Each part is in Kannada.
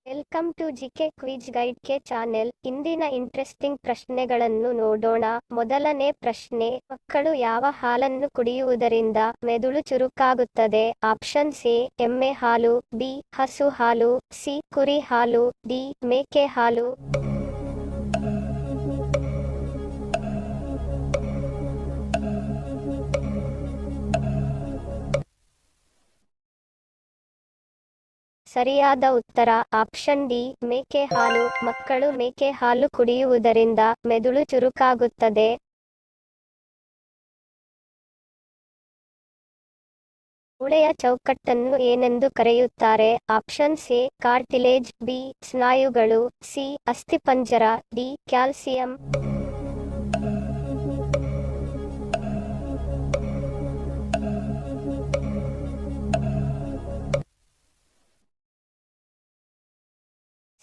Welcome to GK quiz guide ಕೆ ಚಾನೆಲ್. ಇಂದಿನ ಇಂಟ್ರೆಸ್ಟಿಂಗ್ ಪ್ರಶ್ನೆಗಳನ್ನು ನೋಡೋಣ. ಮೊದಲನೇ ಪ್ರಶ್ನೆ, ಮಕ್ಕಳು ಯಾವ ಹಾಲನ್ನು ಕುಡಿಯುವುದರಿಂದ ಮೆದುಳು ಚುರುಕಾಗುತ್ತದೆ? ಆಪ್ಷನ್ ಎ ಎಮ್ಮೆ ಹಾಲು, ಬಿ ಹಸು ಹಾಲು, ಸಿ ಕುರಿ ಹಾಲು, ಡಿ ಮೇಕೆ ಹಾಲು. ಸರಿಯಾದ ಉತ್ತರ ಆಪ್ಷನ್ ಡಿ ಮೇಕೆ ಹಾಲು. ಮಕ್ಕಳು ಮೇಕೆ ಹಾಲು ಕುಡಿಯುವುದರಿಂದ ಮೆದುಳು ಚುರುಕಾಗುತ್ತದೆ. ಮೂಳೆಯ ಚೌಕಟ್ಟನ್ನು ಏನೆಂದು ಕರೆಯುತ್ತಾರೆ? ಆಪ್ಷನ್ ಎ ಕಾರ್ಟಿಲೇಜ್, ಬಿ ಸ್ನಾಯುಗಳು, ಸಿ ಅಸ್ಥಿಪಂಜರ, ಡಿ ಕ್ಯಾಲ್ಸಿಯಂ.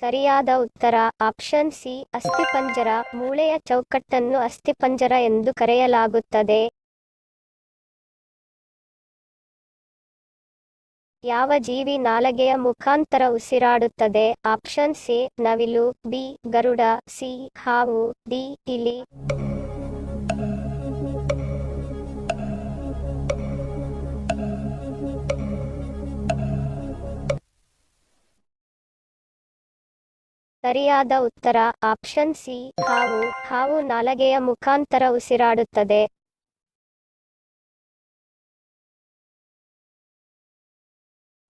ಸರಿಯಾದ ಉತ್ತರ ಆಪ್ಷನ್ ಸಿ ಅಸ್ಥಿಪಂಜರ. ಮೂಳೆಯ ಚೌಕಟ್ಟನ್ನು ಅಸ್ಥಿಪಂಜರ ಎಂದು ಕರೆಯಲಾಗುತ್ತದೆ. ಯಾವ ಜೀವಿ ನಾಲಗೆಯ ಮುಖಾಂತರ ಉಸಿರಾಡುತ್ತದೆ? ಆಪ್ಷನ್ ಎ ನವಿಲು, ಬಿ ಗರುಡ, ಸಿ ಹಾವು, ಡಿ ಇಲಿ. ಸರಿಯಾದ ಉತ್ತರ ಆಪ್ಷನ್ ಸಿ ಹಾವು. ಹಾವು ನಾಲಗೆಯ ಮುಖಾಂತರ ಉಸಿರಾಡುತ್ತದೆ.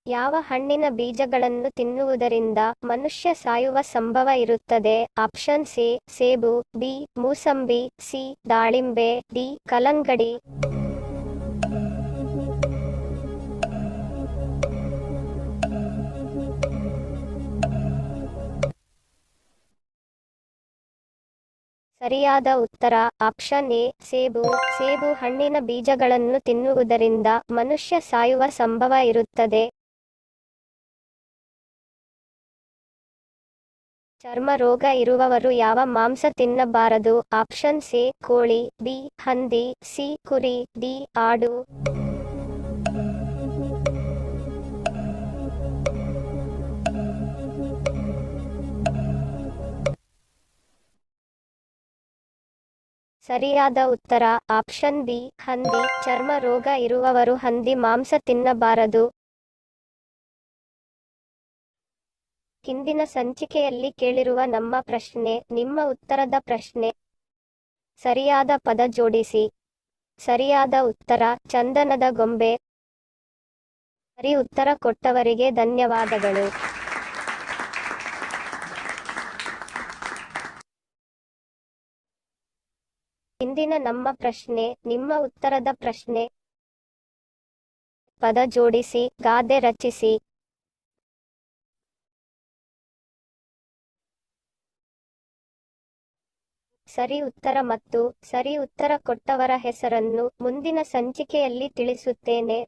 ಯಾವ ಹಣ್ಣಿನ ಬೀಜಗಳನ್ನು ತಿನ್ನುವುದರಿಂದ ಮನುಷ್ಯ ಸಾಯುವ ಸಂಭವ ಇರುತ್ತದೆ? ಆಪ್ಷನ್ ಎ ಸೇಬು, ಬಿ ಮೂಸಂಬಿ, ಸಿ ದಾಳಿಂಬೆ, ಡಿ ಕಲ್ಲಂಗಡಿ. ಸರಿಯಾದ ಉತ್ತರ ಆಪ್ಷನ್ ಎ ಸೇಬು. ಸೇಬು ಹಣ್ಣಿನ ಬೀಜಗಳನ್ನು ತಿನ್ನುವುದರಿಂದ ಮನುಷ್ಯ ಸಾಯುವ ಸಂಭವ ಇರುತ್ತದೆ. ಚರ್ಮ ರೋಗ ಇರುವವರು ಯಾವ ಮಾಂಸ ತಿನ್ನಬಾರದು? ಆಪ್ಷನ್ ಎ ಕೋಳಿ, ಬಿ ಹಂದಿ, ಸಿ ಕುರಿ, ಡಿ ಆಡು. ಸರಿಯಾದ ಉತ್ತರ ಆಪ್ಷನ್ ಬಿ ಹಂದಿ. ಚರ್ಮ ರೋಗ ಇರುವವರು ಹಂದಿ ಮಾಂಸ ತಿನ್ನಬಾರದು. ಹಿಂದಿನ ಸಂಚಿಕೆಯಲ್ಲಿ ಕೇಳಿರುವ ನಮ್ಮ ಪ್ರಶ್ನೆ, ನಿಮ್ಮ ಉತ್ತರದ ಪ್ರಶ್ನೆ. ಸರಿಯಾದ ಪದ ಜೋಡಿಸಿ. ಸರಿಯಾದ ಉತ್ತರ ಚಂದನದ ಗೊಂಬೆ. ಸರಿ ಉತ್ತರ ಕೊಟ್ಟವರಿಗೆ ಧನ್ಯವಾದಗಳು. ಇಂದಿನ ನಮ್ಮ ಪ್ರಶ್ನೆ, ನಿಮ್ಮ ಉತ್ತರದ ಪ್ರಶ್ನೆ. ಪದ ಜೋಡಿಸಿ, ಗಾದೆ ರಚಿಸಿ. ಸರಿ ಉತ್ತರ ಮತ್ತು ಸರಿ ಉತ್ತರ ಕೊಟ್ಟವರ ಹೆಸರನ್ನು ಮುಂದಿನ ಸಂಚಿಕೆಯಲ್ಲಿ ತಿಳಿಸುತ್ತೇನೆ.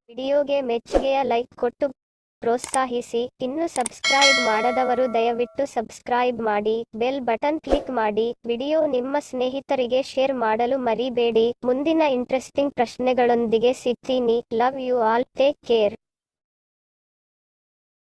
ವಿಡಿಯೋಗೆ ಮೆಚ್ಚುಗೆಯ ಲೈಕ್ ಕೊಟ್ಟು ಪ್ರೋತ್ಸಾಹಿಸಿ. ಇನ್ನು ಸಬ್ಸ್ಕ್ರೈಬ್ ಮಾಡದವರು ದಯವಿಟ್ಟು ಸಬ್ಸ್ಕ್ರೈಬ್ ಮಾಡಿ, ಬೆಲ್ ಬಟನ್ ಕ್ಲಿಕ್ ಮಾಡಿ. ವಿಡಿಯೋ ನಿಮ್ಮ ಸ್ನೇಹಿತರಿಗೆ ಶೇರ್ ಮಾಡಲು ಮರಿಬೇಡಿ. ಮುಂದಿನ ಇಂಟ್ರೆಸ್ಟಿಂಗ್ ಪ್ರಶ್ನೆಗಳೊಂದಿಗೆ ಸಿಗ್ತೀನಿ. Love you all. Take care.